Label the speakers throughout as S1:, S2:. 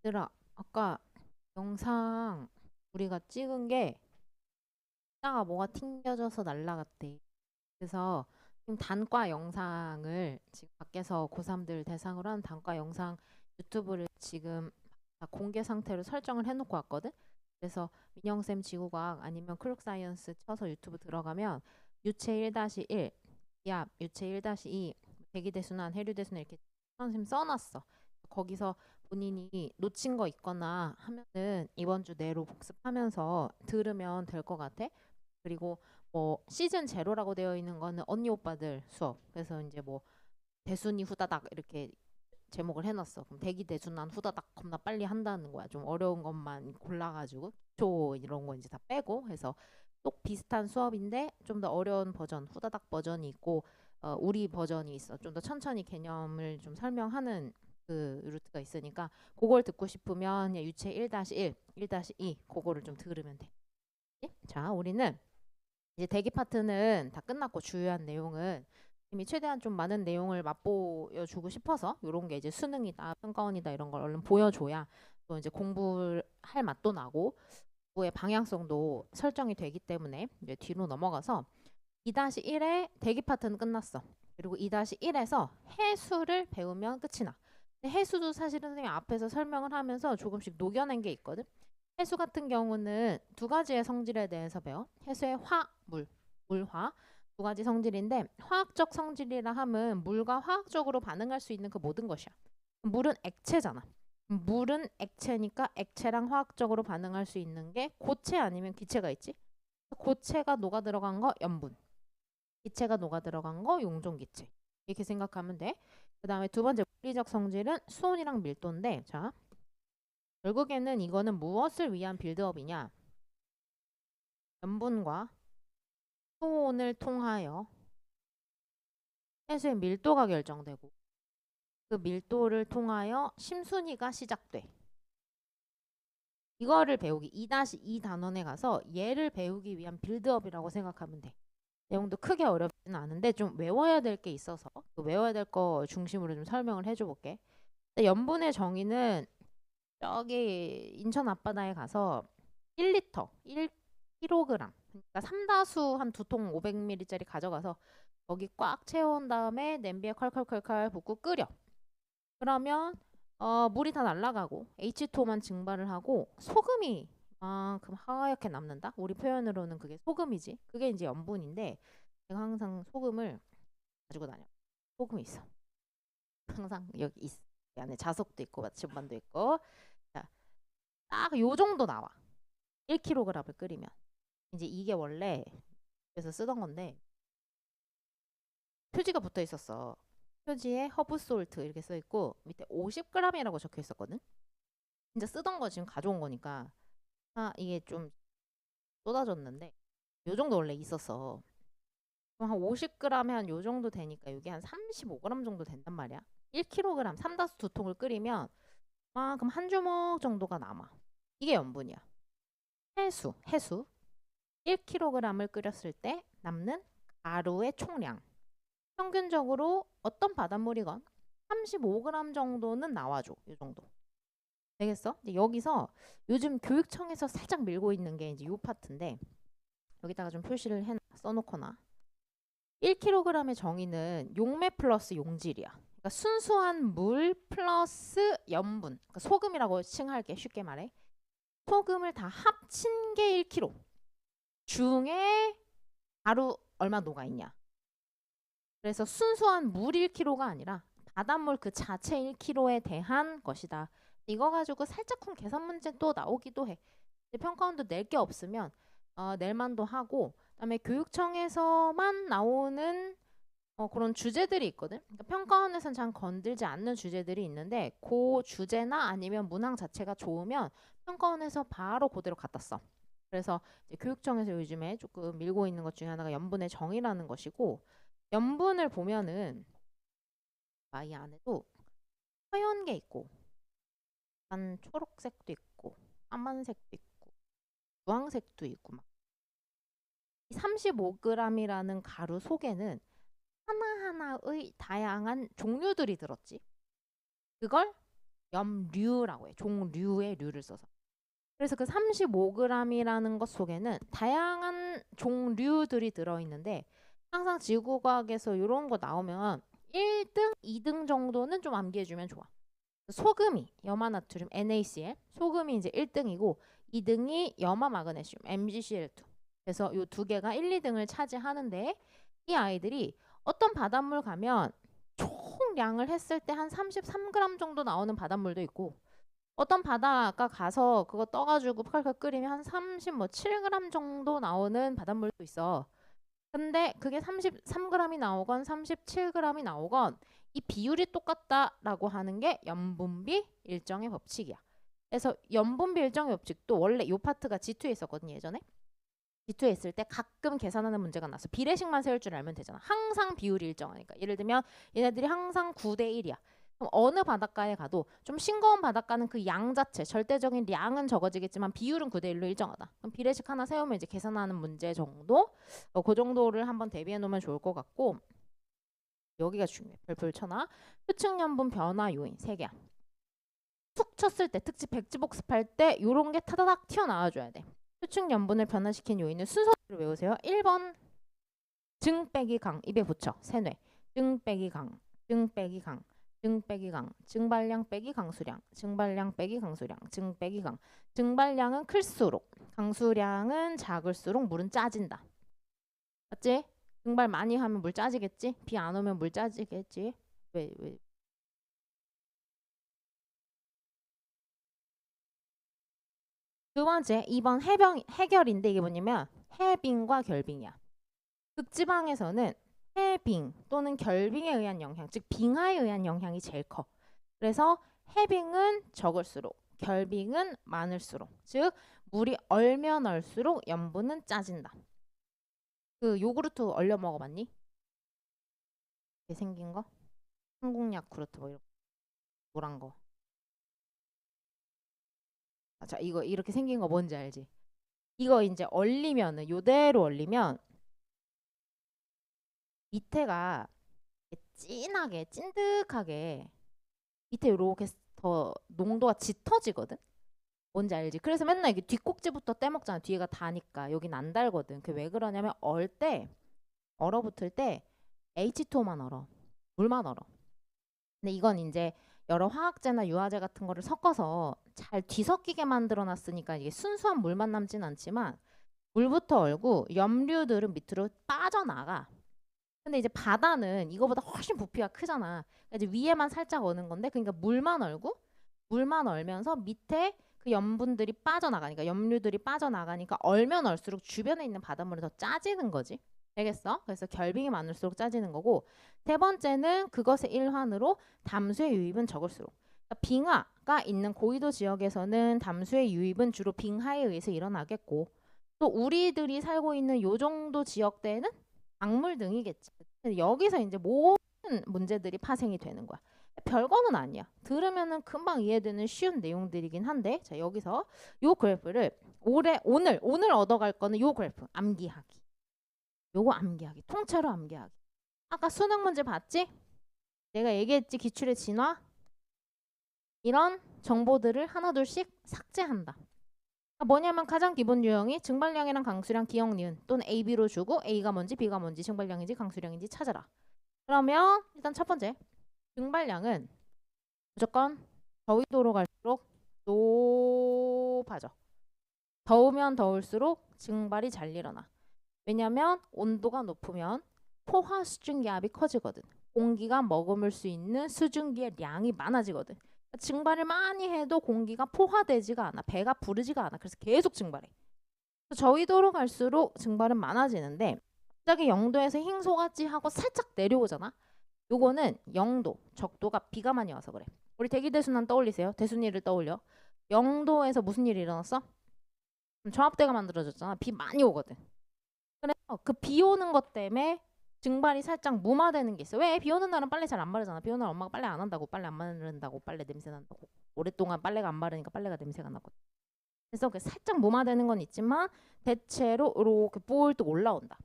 S1: 얘들아, 아까 영상 우리가 찍은 게 이따가 뭐가 튕겨져서 날라갔대. 그래서 지금 단과 영상을 지금 밖에서 고3들 대상으로 한 단과 영상 유튜브를 지금 다 공개 상태로 설정을 해놓고 왔거든. 그래서 민영쌤 지구과학 아니면 클룩사이언스 쳐서 유튜브 들어가면 유체 1-1, 기압, 유체 1-2, 대기대순환, 해류대순환 이렇게 선생님 써놨어. 거기서 본인이 놓친 거 있거나 하면은 이번 주 내로 복습하면서 들으면 될 것 같아. 그리고 뭐 시즌 제로라고 되어 있는 거는 언니 오빠들 수업. 그래서 이제 뭐 대순이 후다닥 이렇게 제목을 해놨어. 그럼 대기 대순환 후다닥 겁나 빨리 한다는 거야. 좀 어려운 것만 골라가지고 기초 이런 거 이제 다 빼고 해서 똑 비슷한 수업인데 좀 더 어려운 버전 후다닥 버전이 있고 우리 버전이 있어. 좀 더 천천히 개념을 좀 설명하는 그 루트가 있으니까 그걸 듣고 싶으면 그냥 유체 1-1, 1-2 그거를 좀 들으면 돼. 자, 우리는 이제 대기 파트는 다 끝났고 주요한 내용은 이미 최대한 좀 많은 내용을 맛보여주고 싶어서 이런 게 이제 수능이다, 평가원이다 이런 걸 얼른 보여줘야 또 이제 공부할 맛도 나고 공부의 방향성도 설정이 되기 때문에 이제 뒤로 넘어가서 2-1의 대기 파트는 끝났어. 그리고 2-1에서 해수를 배우면 끝이 나. 근데 해수도 사실은 선생님이 앞에서 설명을 하면서 조금씩 녹여낸 게 있거든. 해수 같은 경우는 두 가지의 성질에 대해서 배워. 해수의 화, 물, 물화 두 가지 성질인데 화학적 성질이라 함은 물과 화학적으로 반응할 수 있는 그 모든 것이야. 물은 액체잖아. 물은 액체니까 액체랑 화학적으로 반응할 수 있는 게 고체 아니면 기체가 있지. 고체가 녹아 들어간 거 염분, 기체가 녹아 들어간 거 용존기체. 이렇게 생각하면 돼. 그 다음에 두 번째 물리적 성질은 수온이랑 밀도인데 자 결국에는 이거는 무엇을 위한 빌드업이냐? 염분과 수온을 통하여 해수의 밀도가 결정되고 그 밀도를 통하여 심순위가 시작돼. 이거를 배우기 2-2 단원에 가서 얘를 배우기 위한 빌드업이라고 생각하면 돼. 내용도 크게 어렵지는 않은데 좀 외워야 될 게 있어서 그 외워야 될 거 중심으로 좀 설명을 해줘 볼게. 염분의 정의는 저기 인천 앞바다에 가서 1리터, 1kg 그러니까 삼다수 한 두 통 500ml짜리 가져가서 거기 꽉 채운 다음에 냄비에 컬컬컬컬 붓고 끓여. 그러면 물이 다 날아가고 H2O 만 증발을 하고 소금이 그럼 하얗게 남는다? 우리 표현으로는 그게 소금이지. 그게 이제 염분인데 내가 항상 소금을 가지고 다녀. 소금이 있어. 항상 여기 있어. 이 안에 자석도 있고 마취반도 있고. 자, 딱 요 정도 나와. 1kg을 끓이면. 이제 이게 원래 그래서 쓰던 건데 표지가 붙어 있었어. 표지에 허브솔트 이렇게 써 있고 밑에 50g이라고 적혀 있었거든. 진짜 쓰던 거 지금 가져온 거니까 이게 좀 쏟아졌는데 요 정도 원래 있었어. 그럼 한 50g에 한 요 정도 되니까 이게 한 35g 정도 된단 말이야. 1kg 3다수 두 통을 끓이면 그럼 한 주먹 정도가 남아. 이게 염분이야. 해수 1kg을 끓였을 때 남는 가루의 총량. 평균적으로 어떤 바닷물이건 35g 정도는 나와줘. 이 정도. 되겠어? 이제 여기서 요즘 교육청에서 살짝 밀고 있는 게 이제 요 파트인데 여기다가 좀 표시를 써놓거나 1kg의 정의는 용매 플러스 용질이야. 그러니까 순수한 물 플러스 염분. 그러니까 소금이라고 칭할게 쉽게 말해. 소금을 다 합친 게 1kg. 중에 가루 얼마 녹아있냐. 그래서 순수한 물 1kg가 아니라 바닷물 그 자체 1kg에 대한 것이다. 이거 가지고 살짝쿵 계산 문제 또 나오기도 해. 평가원도 낼 게 없으면 낼 만도 하고 그다음에 교육청에서만 나오는 그런 주제들이 있거든. 그러니까 평가원에서는 잘 건들지 않는 주제들이 있는데 그 주제나 아니면 문항 자체가 좋으면 평가원에서 바로 그대로 갖다 써. 그래서 이제 교육청에서 요즘에 조금 밀고 있는 것 중에 하나가 염분의 정의라는 것이고 염분을 보면은 이 안에도 하얀 게 있고 한 초록색도 있고 까만색도 있고 주황색도 있고 막 35g이라는 가루 속에는 하나하나의 다양한 종류들이 들었지. 그걸 염류라고 해. 종류의 류를 써서. 그래서 그 35g이라는 것 속에는 다양한 종류들이 들어있는데 항상 지구과학에서 이런 거 나오면 1등, 2등 정도는 좀 암기해주면 좋아. 소금이 염화나트륨 NaCl, 소금이 이제 1등이고 2등이 염화마그네슘 MgCl2. 그래서 이 두 개가 1, 2등을 차지하는데 이 아이들이 어떤 바닷물 가면 총량을 했을 때 한 33g 정도 나오는 바닷물도 있고 어떤 바다가 가서 그거 떠가지고 칼칼 끓이면 한 37g 정도 나오는 바닷물도 있어. 근데 그게 33g이 나오건 37g이 나오건 이 비율이 똑같다라고 하는 게 염분비 일정의 법칙이야. 그래서 염분비 일정의 법칙도 원래 이 파트가 G2에 있었거든 예전에. G2에 있을 때 가끔 계산하는 문제가 나서 비례식만 세울 줄 알면 되잖아. 항상 비율이 일정하니까. 예를 들면 얘네들이 항상 9대 1이야. 그럼 어느 바닷가에 가도 좀 싱거운 바닷가는 그 양 자체, 절대적인 양은 적어지겠지만 비율은 9대 1로 일정하다. 그럼 비례식 하나 세우면 이제 계산하는 문제 정도? 그 정도를 한번 대비해 놓으면 좋을 것 같고 여기가 중요해. 별표 쳐놔. 표층연분 변화 요인 3개야. 툭 쳤을 때 특집 백지 복습할 때 요런 게 타다닥 튀어나와줘야 돼. 표층연분을 변화시킨 요인을 순서대로 외우세요. 1번 증 빼기 강 입에 붙여 세뇌 증 빼기 강 증 빼기 강 증 빼기 강 증발량 빼기 강수량 증발량 빼기 강수량 증 빼기 강 증발량은 클수록 강수량은 작을수록 물은 짜진다. 맞지? 증발 많이 하면 물 짜지겠지? 비 안 오면 물 짜지겠지? 왜? 두 번째 2번 해결인데 이게 뭐냐면 해빙과 결빙이야. 극지방에서는 해빙 또는 결빙에 의한 영향, 즉 빙하에 의한 영향이 제일 커. 그래서 해빙은 적을수록 결빙은 많을수록, 즉 물이 얼면 얼수록 염분은 짜진다. 그 요구르트 얼려 먹어봤니? 이렇게 생긴 거? 한국 야쿠르트 뭐 이런 노란 거. 아, 자 이거 이렇게 생긴 거 뭔지 알지? 이거 이제 얼리면은 요대로 얼리면 밑에가 진하게 찐득하게 밑에 이렇게 더 농도가 짙어지거든. 뭔지 알지? 그래서 맨날 이게 뒷꼭지부터 떼먹잖아. 뒤에가 다니까 여긴 안 달거든. 그게 왜 그러냐면 얼어붙을 때 H2O만 얼어. 물만 얼어. 근데 이건 이제 여러 화학제나 유화제 같은 거를 섞어서 잘 뒤섞이게 만들어 놨으니까 이게 순수한 물만 남진 않지만 물부터 얼고 염류들은 밑으로 빠져나가. 근데 이제 바다는 이거보다 훨씬 부피가 크잖아. 그러니까 이제 위에만 살짝 어는 건데 그러니까 물만 얼면서 밑에 그 염분들이 빠져나가니까 염류들이 빠져나가니까 얼면 얼수록 주변에 있는 바닷물이 더 짜지는 거지. 알겠어? 그래서 결빙이 많을수록 짜지는 거고 세 번째는 그것의 일환으로 담수의 유입은 적을수록 그러니까 빙하가 있는 고위도 지역에서는 담수의 유입은 주로 빙하에 의해서 일어나겠고 또 우리들이 살고 있는 요 정도 지역대에는 강물 등이겠지. 여기서 이제 모든 문제들이 파생이 되는 거야. 별거는 아니야. 들으면은 금방 이해되는 쉬운 내용들이긴 한데 자 여기서 요 그래프를 오늘 얻어갈 거는 요 그래프 암기하기. 요거 암기하기. 통째로 암기하기. 아까 수능 문제 봤지? 내가 얘기했지 기출의 진화? 이런 정보들을 하나둘씩 삭제한다. 뭐냐면 가장 기본 유형이 증발량이랑 강수량 기억 니은 또는 A, B로 주고 A가 뭔지 B가 뭔지 증발량인지 강수량인지 찾아라. 그러면 일단 첫 번째 증발량은 무조건 더위도로 갈수록 높아져. 더우면 더울수록 증발이 잘 일어나. 왜냐면 온도가 높으면 포화 수증기압이 커지거든. 공기가 머금을 수 있는 수증기의 양이 많아지거든. 증발을 많이 해도 공기가 포화되지가 않아. 배가 부르지가 않아. 그래서 계속 증발해. 저위도로 갈수록 증발은 많아지는데 갑자기 0도에서 흰소같이 하고 살짝 내려오잖아. 요거는 0도, 적도가 비가 많이 와서 그래. 우리 대기대순환 떠올리세요. 대순이를 떠올려. 0도에서 무슨 일이 일어났어? 정압대가 만들어졌잖아. 비 많이 오거든. 그래서 그 비 오는 것 때문에 증발이 살짝 무마되는 게 있어. 왜? 비 오는 날은 빨래 잘 안 마르잖아. 비 오는 날 엄마가 빨래 안 한다고, 빨래 안 마른다고, 빨래 냄새 난다고. 오랫동안 빨래가 안 마르니까 빨래가 냄새가 나거든. 그래서 그 살짝 무마되는 건 있지만 대체로 이렇게 볼떡 올라온다.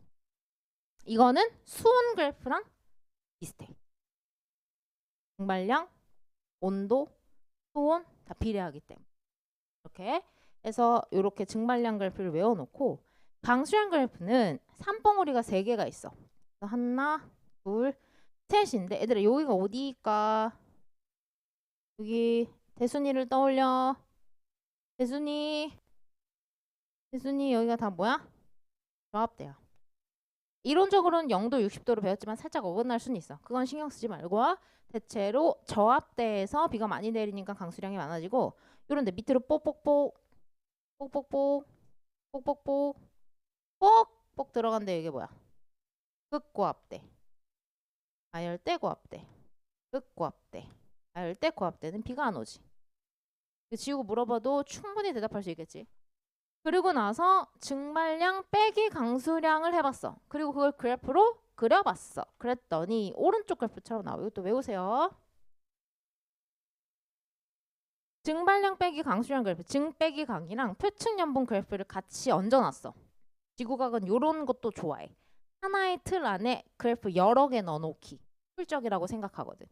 S1: 이거는 수온 그래프랑 비슷해. 증발량, 온도, 수온 다 비례하기 때문에. 이렇게 해서 이렇게 증발량 그래프를 외워놓고 강수량 그래프는 산봉우리가 3개가 있어. 하나, 둘, 셋인데 얘들아 여기가 어디일까? 여기 대순이를 떠올려. 대순이 여기가 다 뭐야? 조합대야. 이론적으로는 0도 60도로 배웠지만 살짝 어긋날 수는 있어. 그건 신경 쓰지 말고 대체로 저압대에서 비가 많이 내리니까 강수량이 많아지고 이런데 밑으로 뽁뽁뽁 뽁뽁뽁 뽁뽁뽁 뽁뽁 들어간대. 이게 뭐야? 극고압대, 아열대 고압대, 극고압대, 아열대 고압대는 비가 안 오지. 지우고 물어봐도 충분히 대답할 수 있겠지. 그리고 나서 증발량 빼기 강수량을 해봤어. 그리고 그걸 그래프로 그려봤어. 그랬더니 오른쪽 그래프처럼 나와요. 이것도 외우세요. 증발량 빼기 강수량 그래프, 증 빼기 강이랑 표층연분 그래프를 같이 얹어놨어. 지구과학은 이런 것도 좋아해. 하나의 틀 안에 그래프 여러 개 넣어놓기. 효율적이라고 생각하거든.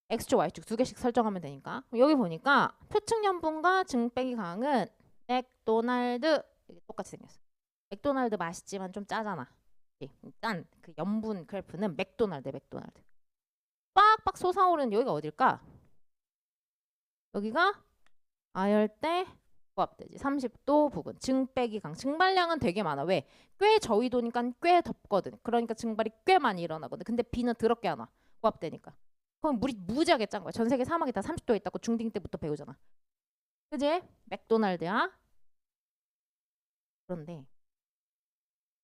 S1: X축, Y축 2개씩 설정하면 되니까. 여기 보니까 표층연분과 증 빼기 강은 맥도날드 이게 똑같이 생겼어. 맥도날드 맛있지만 좀 짜잖아. 짠. 그 염분 그래프는 맥도날드. 빡빡 솟아오르는 여기가 어딜까? 여기가 아열대 고압대지. 30도 부근. 증 빼기 강. 증발량은 되게 많아. 왜? 꽤 저위도니까 꽤 덥거든. 그러니까 증발이 꽤 많이 일어나거든. 근데 비는 더럽게 안 와. 고압대니까. 그럼 물이 무지하게 짠 거야. 전 세계 사막이 다 30도에 있다고 중딩 때부터 배우잖아. 그지? 맥도날드야. 그런데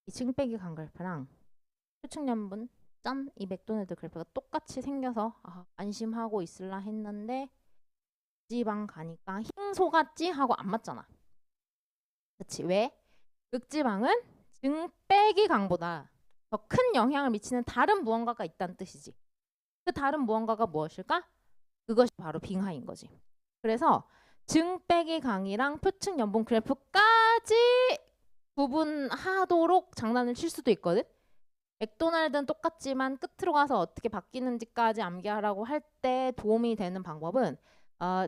S1: 이 증 빼기 강 그래프랑 표층연분 짠! 이 맥도날드 그래프가 똑같이 생겨서 안심하고 있을라 했는데 지방 가니까 흰소같지? 하고 안 맞잖아. 그치? 왜? 극지방은 증 빼기 강보다 더 큰 영향을 미치는 다른 무언가가 있다는 뜻이지. 그 다른 무언가가 무엇일까? 그것이 바로 빙하인 거지. 그래서 증 빼기 강이랑 표층 연분 그래프까지 구분하도록 장난을 칠 수도 있거든. 맥도날드는 똑같지만 끝으로 가서 어떻게 바뀌는지까지 암기하라고 할 때 도움이 되는 방법은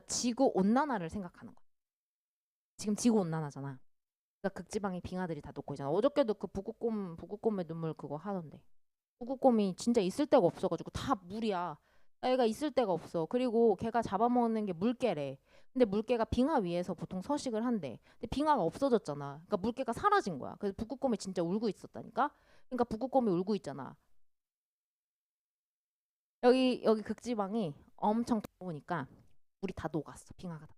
S1: 지구 온난화를 생각하는 거야. 지금 지구 온난화잖아. 그러니까 극지방의 빙하들이 다 녹고 있잖아. 어저께도 그 북극곰의 눈물 그거 하던데. 북극곰이 진짜 있을 데가 없어가지고 다 물이야. 애가 있을 데가 없어. 그리고 걔가 잡아먹는 게 물개래. 근데 물개가 빙하 위에서 보통 서식을 한대. 근데 빙하가 없어졌잖아. 그러니까 물개가 사라진 거야. 그래서 북극곰이 진짜 울고 있었다니까. 그러니까 북극곰이 울고 있잖아. 여기 극지방이 엄청 더우니까 물이 다 녹았어. 빙하가 다.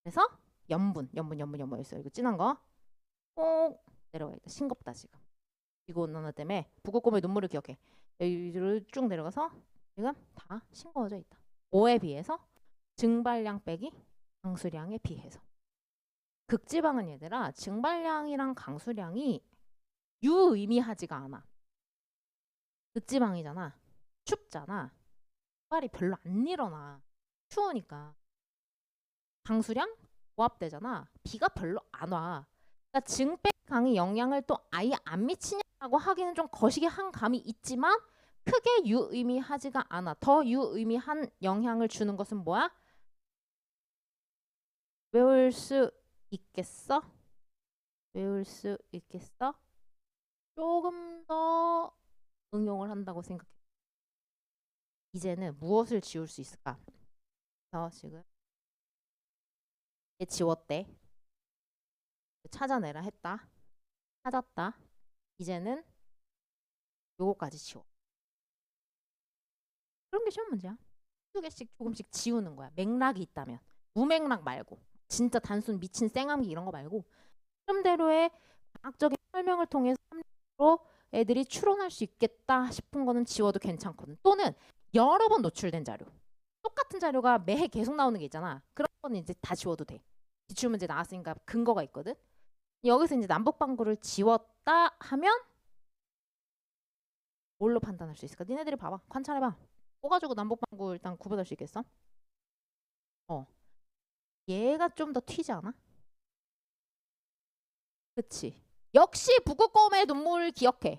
S1: 그래서 염분 있어. 이거 진한 거 꼭 내려가 있다. 싱겁다 지금. 지구 온난화 때문에 북극곰의 눈물을 기억해. 여기를 쭉 내려가서 지금 다 싱거워져 있다. 5에 비해서 증발량 빼기 강수량에 비해서. 극지방은 얘들아 증발량이랑 강수량이 유의미하지가 않아. 극지방이잖아. 춥잖아. 증발이 별로 안 일어나. 추우니까. 강수량? 고압되잖아. 비가 별로 안 와. 그러니까 증 빼기 강이 영향을 또 아예 안 미치냐고 하기는 좀 거시기한 감이 있지만 크게 유의미하지가 않아. 더 유의미한 영향을 주는 것은 뭐야? 외울 수 있겠어? 외울 수 있겠어? 조금 더 응용을 한다고 생각해. 이제는 무엇을 지울 수 있을까? 그래서 지금 얘 지웠대. 찾아내라 했다. 찾았다. 이제는 요거까지 지워. 그런 게 쉬운 문제야. 두 개씩 조금씩 지우는 거야. 맥락이 있다면. 무맥락 말고. 진짜 단순 미친 쌩암기 이런 거 말고 흐름대로의 과학적인 설명을 통해서 애들이 추론할 수 있겠다 싶은 거는 지워도 괜찮거든. 또는 여러 번 노출된 자료. 똑같은 자료가 매해 계속 나오는 게 있잖아. 그런 거는 이제 다 지워도 돼. 기출문제 나왔으니까 근거가 있거든. 여기서 이제 남북방구를 지웠다 하면 뭘로 판단할 수 있을까? 니네들이 봐봐. 관찰해봐. 뭐가지고 남북방구 일단 구분할 수 있겠어? 얘가 좀 더 튀지 않아? 그치? 역시 북극곰의 눈물 기억해.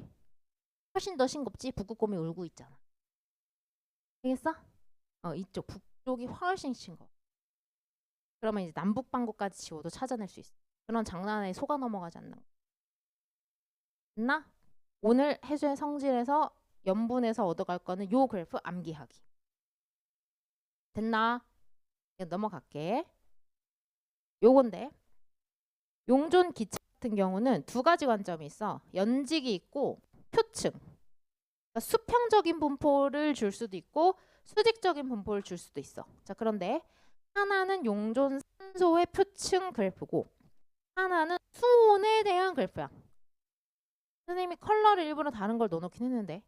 S1: 훨씬 더 싱겁지? 북극곰이 울고 있잖아. 알겠어? 이쪽 북쪽이 훨씬 싱거워. 그러면 이제 남북방구까지 지워도 찾아낼 수 있어. 그런 장난에 속아 넘어가지 않는 거. 됐나? 오늘 해수의 성질에서 염분에서 얻어갈 거는 요 그래프 암기하기. 됐나? 이제 넘어갈게. 요건데 용존 기체 같은 경우는 두 가지 관점이 있어. 연직이 있고 표층. 그러니까 수평적인 분포를 줄 수도 있고 수직적인 분포를 줄 수도 있어. 자, 그런데 하나는 용존 산소의 표층 그래프고 하나는 수온에 대한 그래프야. 선생님이 컬러를 일부러 다른 걸 넣어놓긴 했는데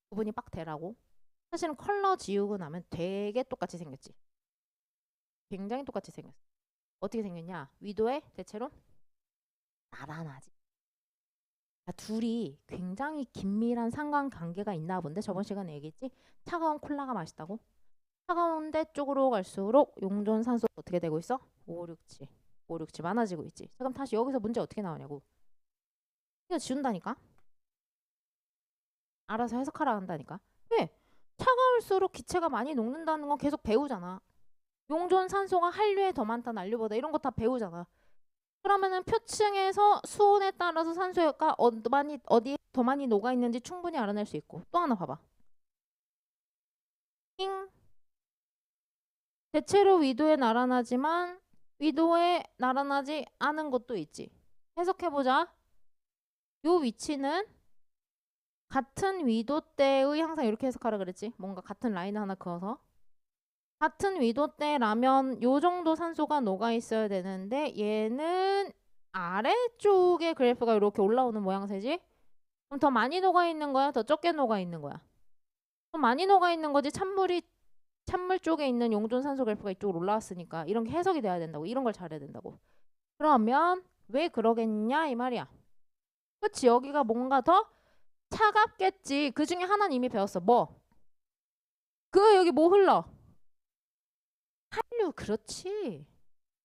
S1: 구분이 빡 되라고. 사실은 컬러 지우고 나면 되게 똑같이 생겼지. 굉장히 똑같이 생겼어. 어떻게 생겼냐? 위도에 대체로 나란하지. 둘이 굉장히 긴밀한 상관관계가 있나 본데 저번 시간에 얘기했지? 차가운 콜라가 맛있다고? 차가운 데 쪽으로 갈수록 용존 산소가 어떻게 되고 있어? 5, 6, 7. 5, 6, 7 많아지고 있지. 자, 그럼 다시 여기서 문제 어떻게 나오냐고. 이거 지운다니까? 알아서 해석하라 한다니까? 왜? 차가울수록 기체가 많이 녹는다는 건 계속 배우잖아. 용존 산소가 한류에 더 많다 난류보다 이런 거 다 배우잖아. 그러면은 표층에서 수온에 따라서 산소가 어디에 더 많이 녹아 있는지 충분히 알아낼 수 있고. 또 하나 봐봐. 띵. 대체로 위도에 나란하지만 위도에 나란하지 않은 곳도 있지. 해석해보자. 요 위치는 같은 위도대의 항상 이렇게 해석하라 그랬지. 뭔가 같은 라인 하나 그어서. 같은 위도대라면 요 정도 산소가 녹아 있어야 되는데 얘는 아래쪽에 그래프가 이렇게 올라오는 모양새지? 그럼 더 많이 녹아 있는 거야? 더 적게 녹아 있는 거야? 더 많이 녹아 있는 거지. 찬물 쪽에 있는 용존 산소 그래프가 이쪽으로 올라왔으니까 이런 게 해석이 돼야 된다고. 이런 걸 잘해야 된다고. 그러면 왜 그러겠냐 이 말이야. 그치? 여기가 뭔가 더 차갑겠지. 그 중에 하나는 이미 배웠어. 뭐? 여기 뭐 흘러? 한류. 그렇지.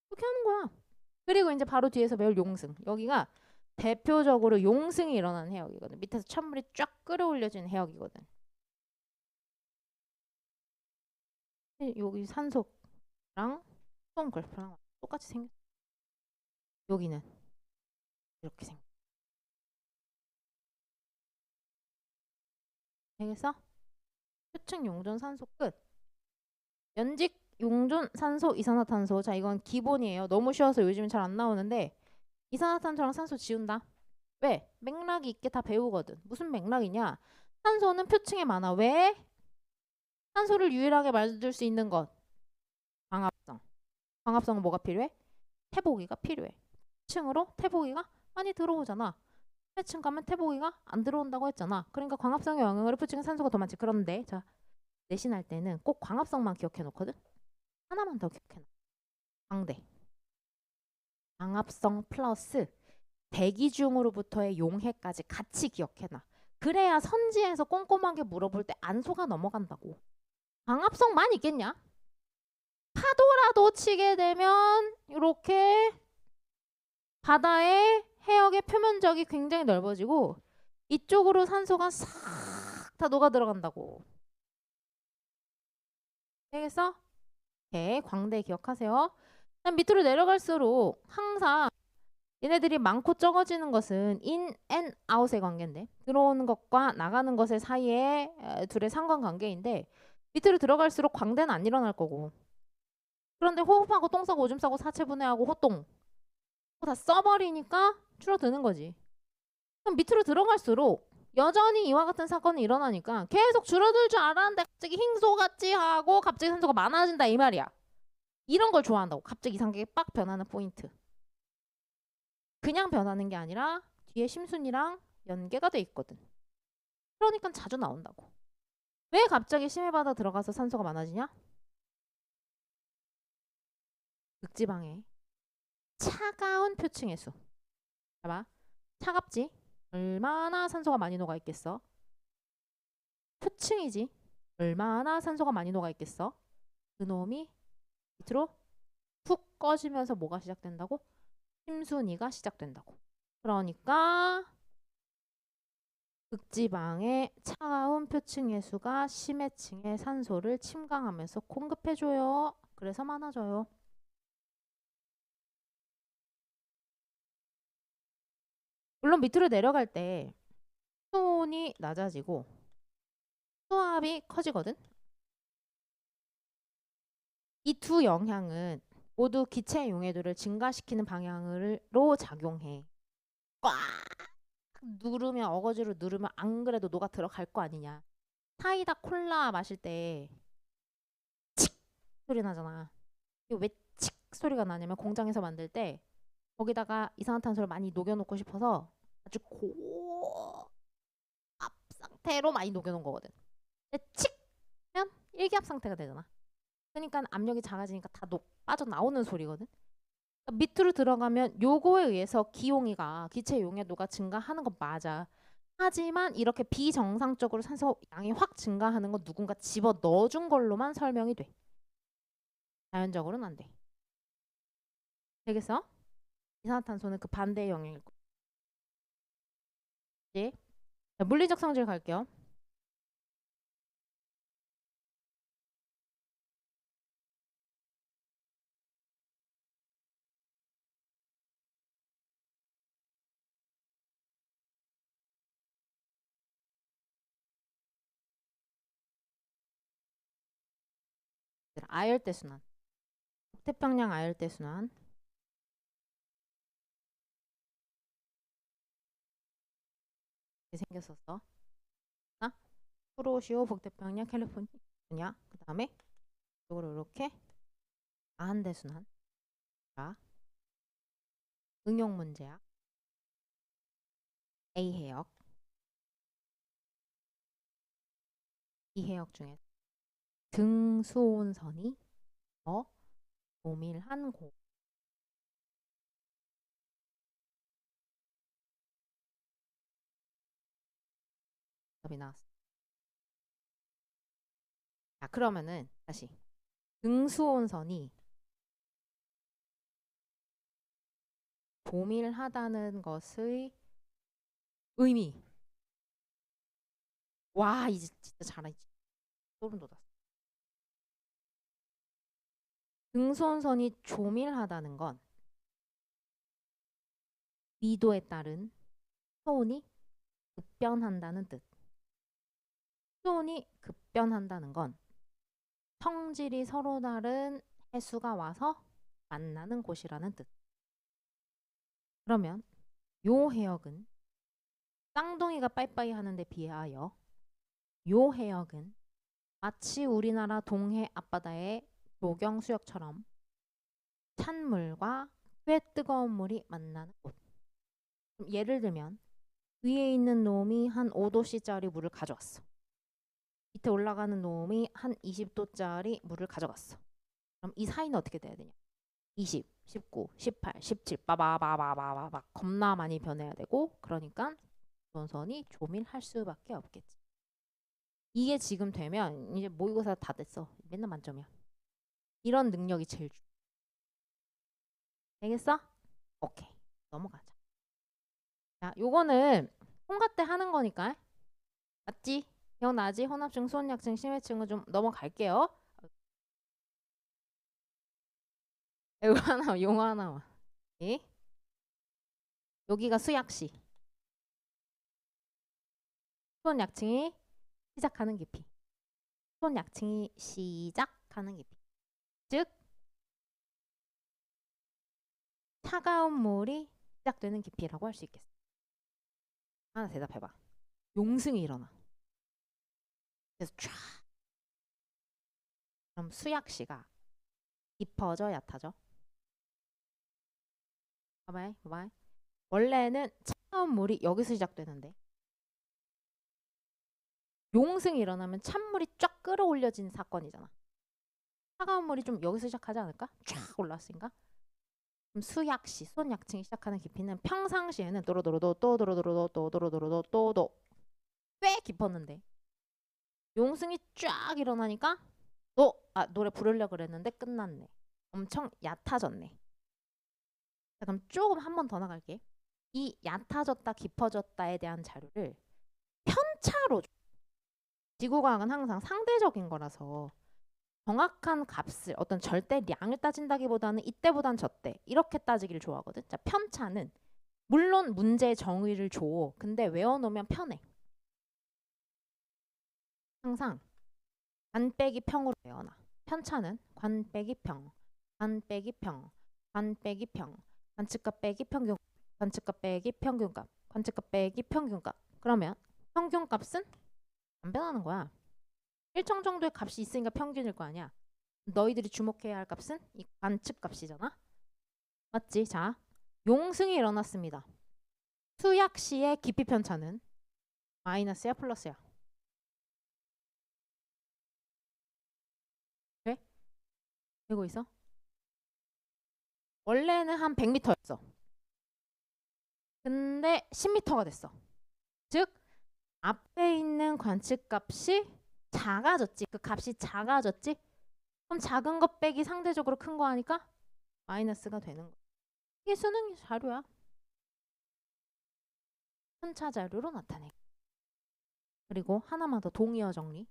S1: 그렇게 하는 거야. 그리고 이제 바로 뒤에서 배울 용승. 여기가 대표적으로 용승이 일어나는 해역이거든. 밑에서 찬물이 쫙 끌어올려지는 해역이거든. 여기 산소랑 수온 그래프랑 똑같이 생겼어. 여기는 이렇게 생겼어. 알겠어? 표층 용존 산소 끝. 연직 용존 산소 이산화탄소. 자, 이건 기본이에요. 너무 쉬워서 요즘은 잘 안 나오는데 이산화탄소랑 산소 지운다. 왜? 맥락이 있게 다 배우거든. 무슨 맥락이냐? 산소는 표층에 많아. 왜? 산소를 유일하게 만들 수 있는 것. 광합성. 광합성은 뭐가 필요해? 태보기가 필요해. 층으로 태보기가 많이 들어오잖아. 해층 가면 태보기가 안 들어온다고 했잖아. 그러니까 광합성의 영향으로 표층에 산소가 더 많지. 그런데 자, 내신할 때는 꼭 광합성만 기억해 놓거든. 하나만 더 기억해 놔. 광대. 광합성 플러스 대기 중으로부터의 용해까지 같이 기억해 놔. 그래야 선지에서 꼼꼼하게 물어볼 때 안 속아 넘어간다고. 광합성만 있겠냐? 파도라도 치게 되면 이렇게 바다의 해역의 표면적이 굉장히 넓어지고 이쪽으로 산소가 싹 다 녹아 들어간다고. 되겠어? 오케이, 광대 기억하세요. 밑으로 내려갈수록 항상 얘네들이 많고 적어지는 것은 in and out의 관계인데 들어오는 것과 나가는 것의 사이에 둘의 상관관계인데 밑으로 들어갈수록 광대는 안 일어날 거고 그런데 호흡하고 똥 싸고 오줌 싸고 사체 분해하고 호똥 다 써버리니까 줄어드는 거지. 그럼 밑으로 들어갈수록 여전히 이와 같은 사건이 일어나니까 계속 줄어들 줄 알았는데 갑자기 흰소같이 하고 갑자기 산소가 많아진다 이 말이야. 이런 걸 좋아한다고. 갑자기 이상하게 빡 변하는 포인트. 그냥 변하는 게 아니라 뒤에 심순이랑 연계가 돼 있거든. 그러니까 자주 나온다고. 왜 갑자기 심해바다 들어가서 산소가 많아지냐? 극지방에 차가운 표층의 수. 봐봐. 차갑지? 얼마나 산소가 많이 녹아 있겠어? 표층이지? 얼마나 산소가 많이 녹아 있겠어? 그놈이 밑으로 푹 꺼지면서 뭐가 시작된다고? 심순이가 시작된다고. 그러니까 극지방의 차가운 표층의 수가 심해층의 산소를 침강하면서 공급해줘요. 그래서 많아져요. 물론 밑으로 내려갈 때 수온이 낮아지고 수압이 커지거든. 이 두 영향은 모두 기체 용해도를 증가시키는 방향으로 작용해. 꽉 누르면 어거지로 누르면 안 그래도 녹아 들어갈 거 아니냐. 사이다 콜라 마실 때 칙 소리 나잖아. 이거 왜 칙 소리가 나냐면 공장에서 만들 때 거기다가 이산화탄소를 많이 녹여놓고 싶어서 아주 고압 상태로 많이 녹여놓은 거거든. 근데 칙 하면 일기압 상태가 되잖아. 그러니까 압력이 작아지니까 다 빠져나오는 소리거든. 그러니까 밑으로 들어가면 요거에 의해서 기용이가 기체 용해도가 증가하는 건 맞아. 하지만 이렇게 비정상적으로 산소 양이 확 증가하는 건 누군가 집어 넣어준 걸로만 설명이 돼. 자연적으로는 안 돼. 되겠어? 이산화탄소는 그 반대의 영향일 거지. 자, 물리적 성질 갈게요. 아열대 순환. 북태평양 아열대 순환. 이렇게 생겼었어. 쿠로시오, 북태평양, 캘리포니아. 그 다음에 이쪽으로 이렇게 아한대 순환. 자, 응용 문제야. A 해역. B 해역 중에 등수온선이 더 조밀한 곳. 답이 나왔어. 자, 그러면은 다시 등수온선이 조밀하다는 것의 의미. 와, 이제 진짜 잘하지. 소름 돋았어. 등수온선이 조밀하다는 건 위도에 따른 수온이 급변한다는 뜻. 수온이 급변한다는 건 성질이 서로 다른 해수가 와서 만나는 곳이라는 뜻. 그러면 요 해역은 쌍둥이가 빠이빠이 하는데 비하여 요 해역은 마치 우리나라 동해 앞바다의 조경수역처럼 찬물과 꽤 뜨거운 물이 만나는 곳. 예를 들면 위에 있는 놈이 한 5도씨짜리 물을 가져왔어. 밑에 올라가는 놈이 한 20도짜리 물을 가져갔어. 그럼 이 사이는 어떻게 돼야 되냐? 20, 19, 18, 17 빠바바바바바바 겁나 많이 변해야 되고 그러니까 원선이 조밀할 수밖에 없겠지. 이게 지금 되면 이제 모의고사 다 됐어. 맨날 만점이야. 이런 능력이 제일 중요해. 되겠어? 오케이. 넘어가자. 자, 요거는 통과 때 하는 거니까. 맞지? 기억나지? 혼합증, 수온약증, 심해증은 좀 넘어갈게요. 이거 하나, 용어 하나만. 예? 여기가 수약시. 수온약증이 시작하는 깊이. 수온약증이 시작하는 깊이. 즉, 차가운 물이 시작되는 깊이라고 할 수 있겠어. 하나 대답해봐. 용승이 일어나. 그래서 쫙. 그럼 수약시가 깊어져, 얕아져? 봐봐요, 봐봐요. 원래는 차가운 물이 여기서 시작되는데 용승이 일어나면 찬물이 쫙 끌어올려진 사건이잖아. 차가운 물이 좀 여기서 시작하지 않을까? 쫙 올라왔으니까. 그럼 수약시, 수온약증이 시작하는 깊이는 평상시에는 도로도로도 또 도로도로도 또 도로도로도 또도 꽤 깊었는데 용승이 쫙 일어나니까 노래 부르려고 그랬는데 끝났네. 엄청 얕아졌네. 자, 그럼 조금 한 번 더 나갈게. 이 얕아졌다 깊어졌다에 대한 자료를 편차로 줘. 지구과학은 항상 상대적인 거라서 정확한 값을 어떤 절대량을 따진다기보다는 이때보단 저때 이렇게 따지기를 좋아하거든. 자, 편차는 물론 문제 정의를 줘. 근데 외워놓으면 편해. 항상 관 빼기 평으로 외워놔. 편차는 관 빼기 평, 관 빼기 평, 관 빼기 평, 관측값 빼기 평균, 관측값 빼기 평균값, 관측값 빼기 평균값. 그러면 평균값은 안 변하는 거야. 일정 정도의 값이 있으니까 평균일 거 아니야. 너희들이 주목해야 할 값은 이 관측값이잖아. 맞지? 자, 용승이 일어났습니다. 수약 시의 깊이 편차는 마이너스야 플러스야? 그래? 되고 있어? 원래는 한 100m였어. 근데 10m가 됐어. 즉 앞에 있는 관측값이 작아졌지. 그 값이 작아졌지. 그럼 작은 것 빼기 상대적으로 큰 거 하니까 마이너스가 되는 거야. 이게 수능 자료야. 편차 자료로 나타내. 그리고 하나만 더 동의어 정리.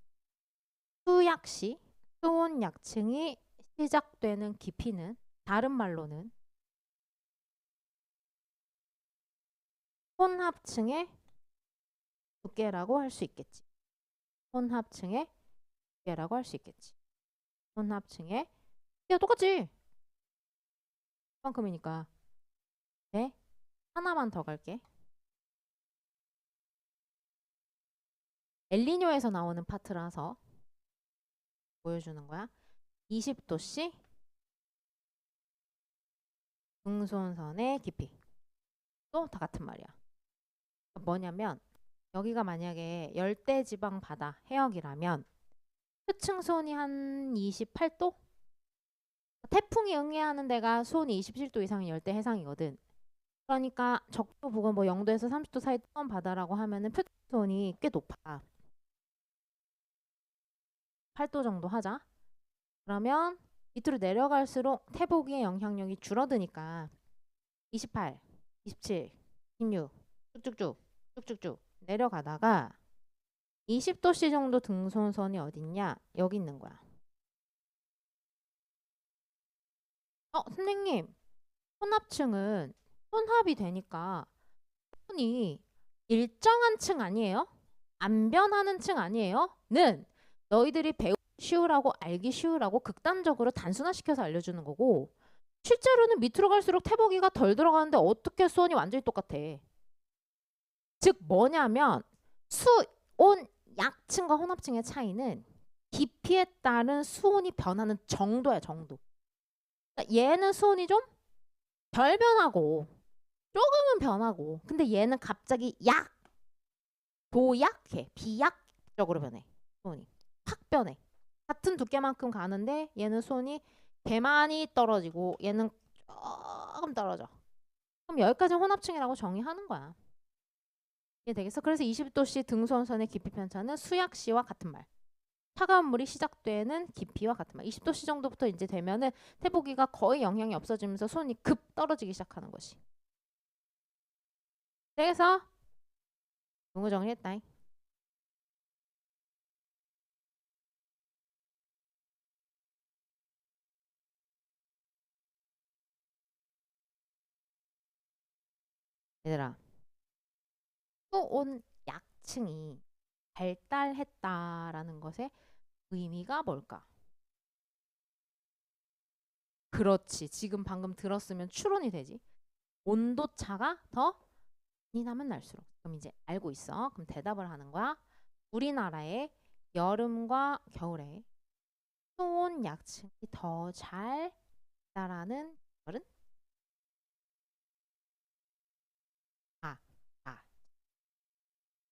S1: 수약 시 수온 약층이 시작되는 깊이는 다른 말로는 혼합층의 두께라고 할 수 있겠지. 혼합층의 두께라고 할 수 있겠지. 혼합층의 야 똑같지. 그만큼이니까. 네. 하나만 더 갈게. 엘니뇨에서 나오는 파트라서 보여주는 거야. 20도씨 중소선의 깊이. 또 다 같은 말이야. 뭐냐면 여기가 만약에 열대지방 바다 해역이라면 표층 수온이 한 28도? 태풍이 응해하는 데가 수온이 27도 이상인 열대 해상이거든. 그러니까 적도 부근 뭐 0도에서 30도 사이 뜨거운 바다라고 하면은 표층 수온이 꽤 높아. 8도 정도 하자. 그러면 밑으로 내려갈수록 태복의 영향력이 줄어드니까 28, 27, 16 쭉쭉쭉 내려가다가 20도씨 정도 등손선이 어딨냐? 여기 있는 거야. 선생님, 혼합층은 혼합이 되니까 손이 일정한 층 아니에요? 안 변하는 층 아니에요? 는 너희들이 배우기 쉬우라고 알기 쉬우라고 극단적으로 단순화시켜서 알려주는 거고 실제로는 밑으로 갈수록 태보기가 덜 들어가는데 어떻게 수온이 완전히 똑같아. 즉 뭐냐면 수온 약층과 혼합층의 차이는 깊이에 따른 수온이 변하는 정도야 정도. 그러니까 얘는 수온이 좀 덜 변하고 조금은 변하고 근데 얘는 갑자기 도약해 비약적으로 변해. 수온이 확 변해. 같은 두께만큼 가는데 얘는 수온이 개 많이 떨어지고 얘는 조금 떨어져. 그럼 여기까지 혼합층이라고 정의하는 거야. 이해 되겠어? 그래서 20도씨 등소원선의 깊이 편차는 수약시와 같은 말. 차가운 물이 시작되는 깊이와 같은 말. 20도씨 정도부터 이제 되면은 태보기가 거의 영향이 없어지면서 수온이 급 떨어지기 시작하는 것이. 그래서 용어 정리했다. 얘들아, 수온 약층이 발달했다라는 것의 의미가 뭘까? 그렇지. 지금 방금 들었으면 추론이 되지. 온도차가 더 많이 나면 날수록. 그럼 이제 알고 있어. 그럼 대답을 하는 거야. 우리나라의 여름과 겨울에 수온 약층이 더 잘 따라는 계절은? 아, 아,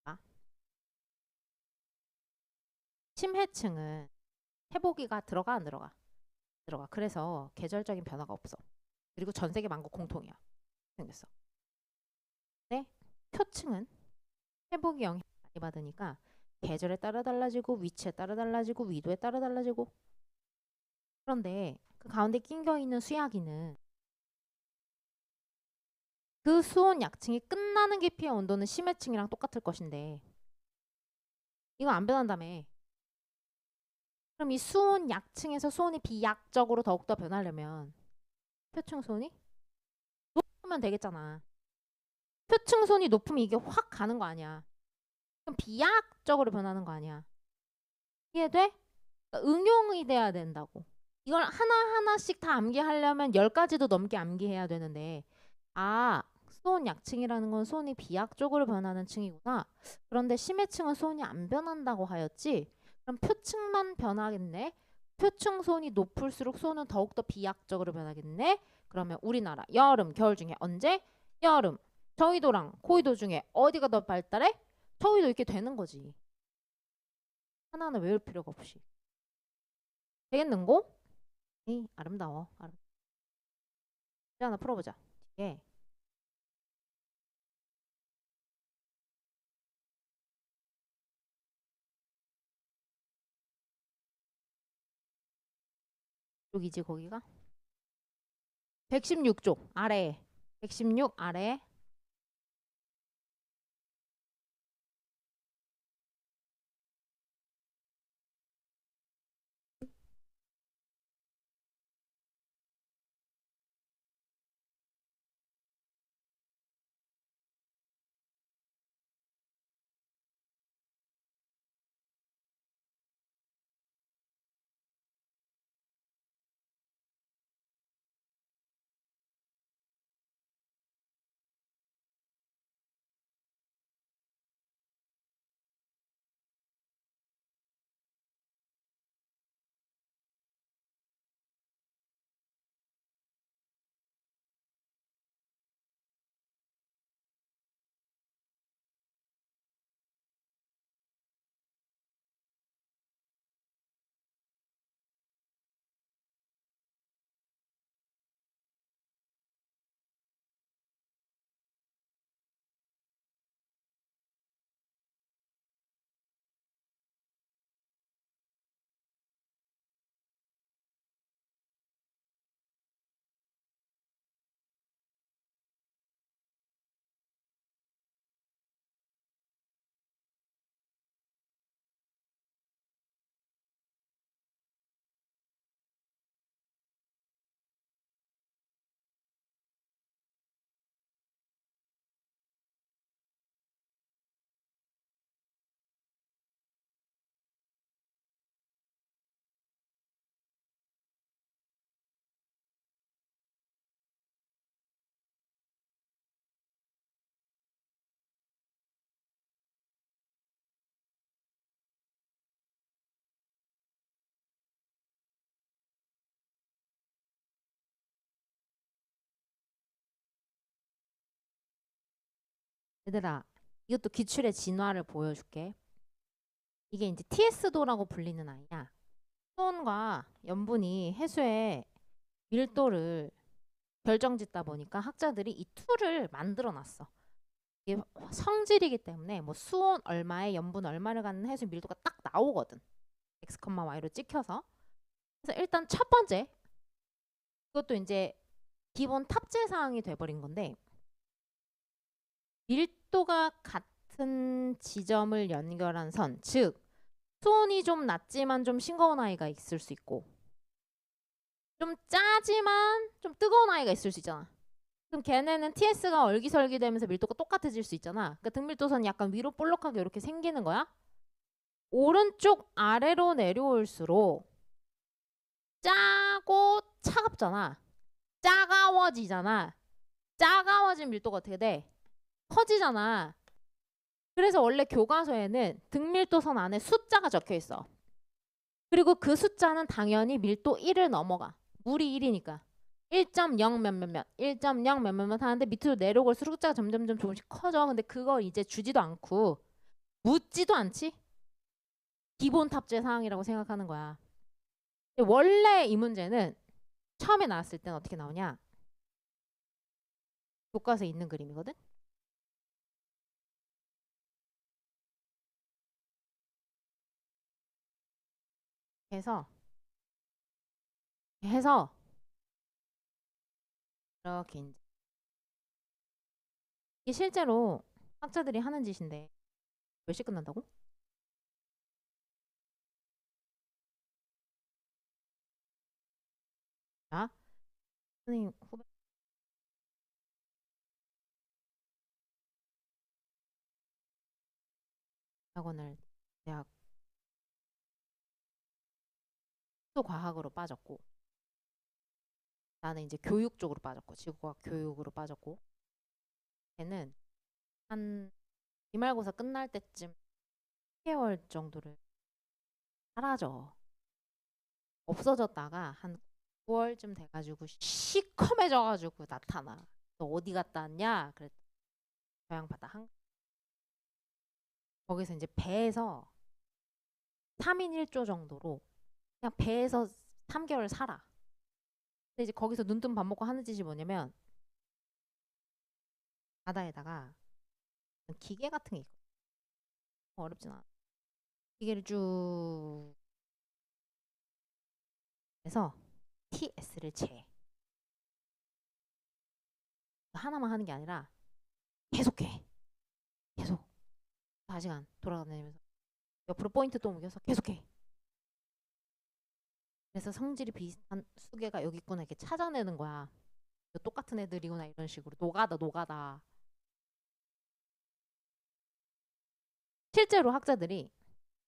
S1: 아. 심해층은 해보기가 들어가 안 들어가? 들어가. 그래서 계절적인 변화가 없어. 그리고 전 세계 만국 공통이야. 생겼어. 네? 표층은 회복이 영향을 많이 받으니까 계절에 따라 달라지고 위치에 따라 달라지고 위도에 따라 달라지고 그런데 그 가운데 낑겨 있는 수야기는 그 수온 약층이 끝나는 깊이의 온도는 심해층이랑 똑같을 것인데 이거 안 변한다며. 그럼 이 수온 약층에서 수온이 비약적으로 더욱더 변하려면 표층 수온이 높으면 되겠잖아. 표층손이 높으면 이게 확 가는 거 아니야. 그럼 비약적으로 변하는 거 아니야. 이해돼? 그러니까 응용이 돼야 된다고. 이걸 하나하나씩 다 암기하려면 10가지도 넘게 암기해야 되는데 아, 수온 약층이라는 건 수온이 비약적으로 변하는 층이구나. 그런데 심해층은 수온이 안 변한다고 하였지. 그럼 표층만 변하겠네. 표층 수온이 높을수록 수온은 더욱더 비약적으로 변하겠네. 그러면 우리나라 여름, 겨울 중에 언제? 여름. 저緯도랑 고緯도 중에 어디가 더 발달해? 저緯도 이렇게 되는 거지. 하나하나 외울 필요가 없이. 되겠는고? 에이, 아름다워. 이제 하나 풀어보자. 예. 여기지 거기가? 116쪽 아래에. 116 아래에. 얘들아, 이것도 기출의 진화를 보여줄게. 이게 이제 TS도라고 불리는 아이야. 수온과 염분이 해수의 밀도를 결정짓다 보니까 학자들이 이 툴을 만들어 놨어. 이게 성질이기 때문에 뭐 수온 얼마에 염분 얼마를 갖는 해수 밀도가 딱 나오거든. x, y로 찍혀서. 그래서 일단 첫 번째, 이것도 이제 기본 탑재 사항이 돼버린 건데 밀도가 같은 지점을 연결한 선, 즉 수온이 좀 낮지만 좀 싱거운 아이가 있을 수 있고 좀 짜지만 좀 뜨거운 아이가 있을 수 있잖아. 그럼 걔네는 TS가 얼기설기 되면서 밀도가 똑같아질 수 있잖아. 그러니까 등밀도선이 약간 위로 볼록하게 이렇게 생기는 거야. 오른쪽 아래로 내려올수록 짜고 차갑잖아. 짜가워지잖아. 짜가워진 밀도가 어떻게 돼? 커지잖아. 그래서 원래 교과서에는 등밀도선 안에 숫자가 적혀 있어. 그리고 그 숫자는 당연히 밀도 1을 넘어가. 물이 1이니까. 1.0 몇몇몇, 1.0 몇몇몇 하는데 밑으로 내려올수록 숫자가 점점점 조금씩 커져. 근데 그걸 이제 주지도 않고 묻지도 않지? 기본 탑재 사항이라고 생각하는 거야. 근데 원래 이 문제는 처음에 나왔을 때는 어떻게 나오냐? 교과서에 있는 그림이거든? 해서 이렇게 이제 이게 실제로 학자들이 하는 짓인데 몇 시 끝난다고? 자, 선생님 후배 대학원을 대학 수과학으로 빠졌고 나는 이제 교육 쪽으로 빠졌고 지구과학 교육으로 빠졌고 걔는 한 기말고사 끝날 때쯤 10개월 정도를 사라져. 없어졌다가 한 9월쯤 돼가지고 시커매져가지고 나타나. 너 어디 갔다 왔냐? 그랬더니 교양바다 한 거기서 이제 배에서 3인 1조 정도로 그냥 배에서 3개월 살아. 근데 이제 거기서 눈 뜨면 밥 먹고 하는 짓이 뭐냐면 바다에다가 기계 같은 게 있거든. 어렵진 않아. 기계를 쭉 해서 TS를 재. 하나만 하는 게 아니라 계속해. 계속 4시간 돌아다니면서 옆으로 포인트 또 옮겨서 계속해. 그래서 성질이 비슷한 수개가 여기 있구나 이렇게 찾아내는 거야. 똑같은 애들이구나 이런 식으로. 노가다. 실제로 학자들이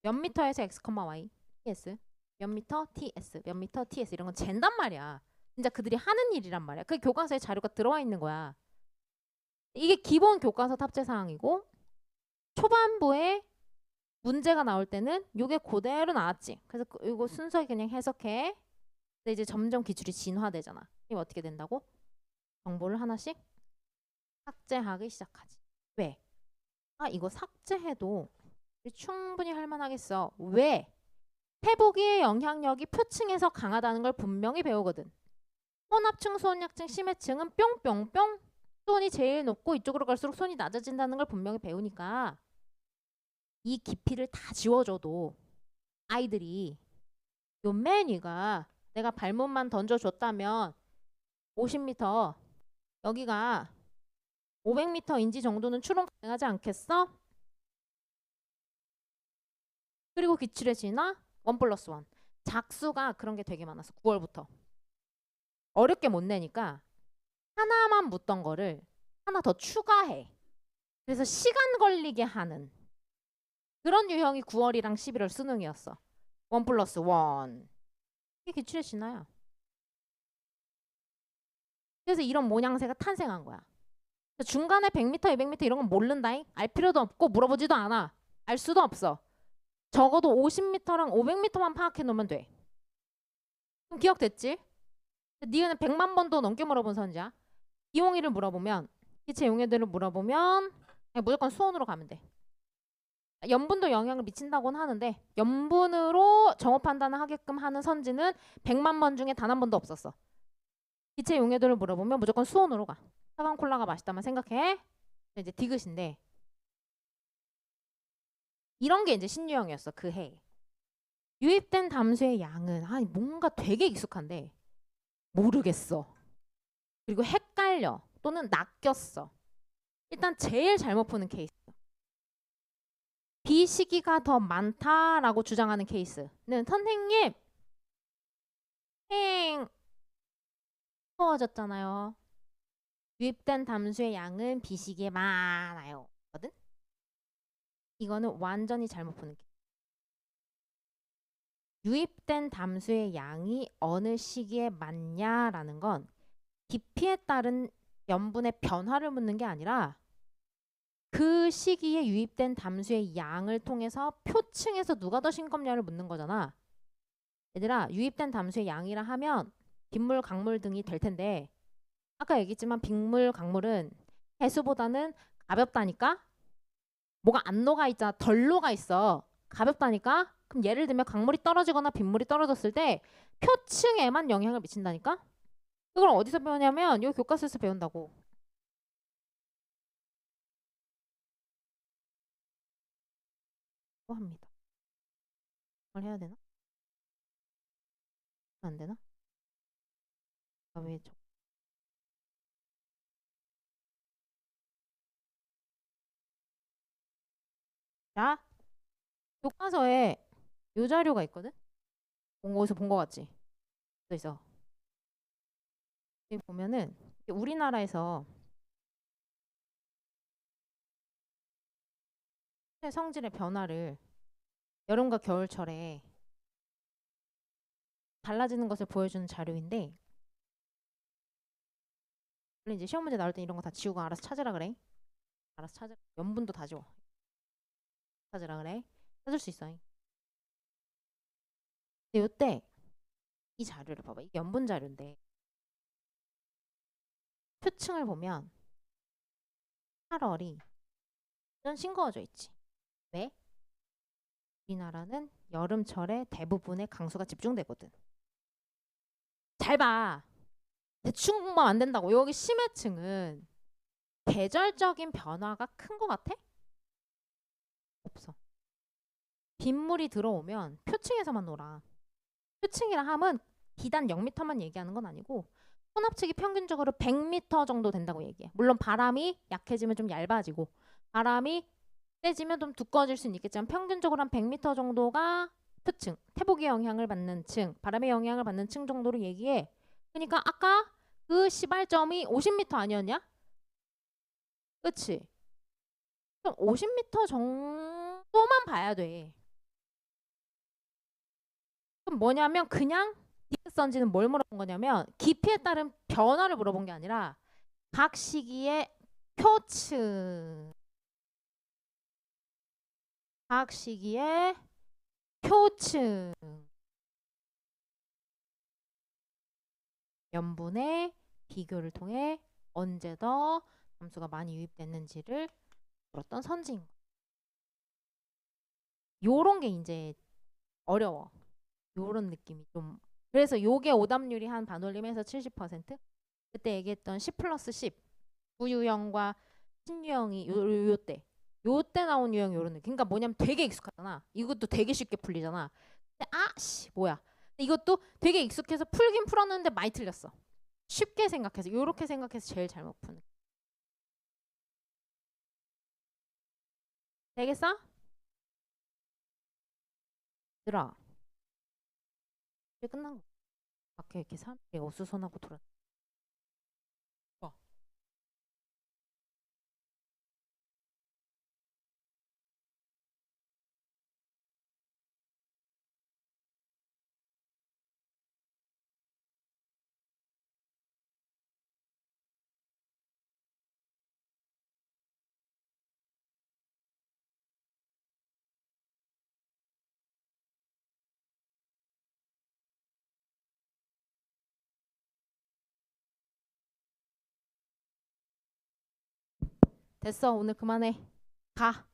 S1: 몇 미터에서 x, y, ts, 몇 미터, ts, 몇 미터, ts 이런 건 잰단 말이야. 진짜 그들이 하는 일이란 말이야. 그 교과서에 자료가 들어와 있는 거야. 이게 기본 교과서 탑재 사항이고 초반부에 문제가 나올 때는 이게 그대로 나왔지. 그래서 이거 순서에 그냥 해석해. 근데 이제 점점 기출이 진화되잖아. 이거 어떻게 된다고? 정보를 하나씩 삭제하기 시작하지. 왜? 아 이거 삭제해도 충분히 할 만하겠어. 왜? 태보기의 영향력이 표층에서 강하다는 걸 분명히 배우거든. 혼합층, 소원약층, 심해층은 뿅뿅뿅 수온이 제일 높고 이쪽으로 갈수록 수온이 낮아진다는 걸 분명히 배우니까 이 깊이를 다 지워줘도 아이들이 요 맨 위가 내가 발문만 던져줬다면 50m 여기가 500m인지 정도는 추론 가능하지 않겠어? 그리고 기출에 지나 1+1 작수가 그런 게 되게 많았어. 9월부터 어렵게 못 내니까 하나만 묻던 거를 하나 더 추가해. 그래서 시간 걸리게 하는 그런 유형이 9월이랑 11월 수능이었어. 1+1 이게 기출에 지나요. 그래서 이런 모양새가 탄생한 거야. 중간에 100m, 200m 이런 건 모른다잉. 알 필요도 없고 물어보지도 않아. 알 수도 없어. 적어도 50m랑 500m만 파악해 놓으면 돼. 그럼 기억됐지? 니은은 100만 번도 넘게 물어본 선지야. 이용이를 물어보면 기체 용해들을 물어보면 그냥 무조건 수온으로 가면 돼. 염분도 영향을 미친다고는 하는데 염분으로 정오 판단을 하게끔 하는 선지는 100만 번 중에 단 한 번도 없었어. 기체 용해들을 물어보면 무조건 수온으로 가. 차가운 콜라가 맛있다만 생각해. 이제 디귿인데 이런 게 이제 신유형이었어 그 해. 유입된 담수의 양은 아니 뭔가 되게 익숙한데 모르겠어. 그리고 헷갈려 또는 낚였어. 일단 제일 잘못 푸는 케이스. 비시기가 더 많다라고 주장하는 케이스는 선생님 추워졌잖아요. 유입된 담수의 양은 비시기에 많아요. 거든? 이거는 완전히 잘못 푸는 케이스. 유입된 담수의 양이 어느 시기에 많냐라는 건 깊이에 따른 염분의 변화를 묻는 게 아니라 그 시기에 유입된 담수의 양을 통해서 표층에서 누가 더 싱겁냐를 묻는 거잖아. 얘들아 유입된 담수의 양이라 하면 빗물, 강물 등이 될 텐데 아까 얘기했지만 빗물, 강물은 해수보다는 가볍다니까? 뭐가 안 녹아 있잖아. 덜 녹아 있어. 가볍다니까? 그럼 예를 들면 강물이 떨어지거나 빗물이 떨어졌을 때 표층에만 영향을 미친다니까? 이걸 어디서 배우냐면 이 교과서에서 배운다고. 또 합니다. 뭘 해야 되나? 안 되나? 아, 왜 저... 자, 교과서에 요 자료가 있거든? 어디서 본 거 같지? 또 있어. 여기 보면은 우리나라에서 성질의 변화를 여름과 겨울철에 달라지는 것을 보여주는 자료인데, 원래 이제 시험 문제 나올 때 이런 거 다 지우고 알아서 찾으라 그래. 알아서 찾으라. 연분도 다 지워. 찾으라 그래. 찾을 수 있어. 근데 요때 이 자료를 봐봐. 이게 연분 자료인데 표층을 보면 8월이 완전 싱거워져 있지. 왜? 우리나라는 여름철에 대부분의 강수가 집중되거든. 잘 봐. 대충 공부하면 안 된다고. 여기 심해층은 계절적인 변화가 큰 거 같아? 없어. 빗물이 들어오면 표층에서만 놀아. 표층이라 함은 비단 0m만 얘기하는 건 아니고 혼합측이 평균적으로 100m 정도 된다고 얘기해. 물론 바람이 약해지면 좀 얇아지고 바람이 세지면 좀 두꺼워질 수는 있겠지만 평균적으로 한 100m 정도가 표층, 태복의 영향을 받는 층, 바람의 영향을 받는 층 정도로 얘기해. 그러니까 아까 그 시발점이 50m 아니었냐? 그치? 그럼 50m 정도만 봐야 돼. 그럼 뭐냐면 그냥 딕스선지는 뭘 물어본 거냐면 깊이에 따른 변화를 물어본 게 아니라 각 시기의 표층, 각 시기의 표층, 연분의 비교를 통해 언제 더 점수가 많이 유입됐는지를 물었던 선지인 거야. 요런 게 이제 어려워. 요런 느낌이 좀. 그래서 요게 오답률이 한 반올림에서 70%? 그때 얘기했던 10 플러스 10 구유형과 신유형이 요때 요때 나온 유형이 요런 느낌. 그러니까 뭐냐면 되게 익숙하잖아. 이것도 되게 쉽게 풀리잖아. 근데 아씨 뭐야. 근데 이것도 되게 익숙해서 풀긴 풀었는데 많이 틀렸어. 쉽게 생각해서 요렇게 생각해서 제일 잘못 푸는. 되겠어? 들어. 이제 끝난 거. 밖에 이렇게 사람들이 어수선하고 돌아. 어. 됐어. 오늘 그만해. 가.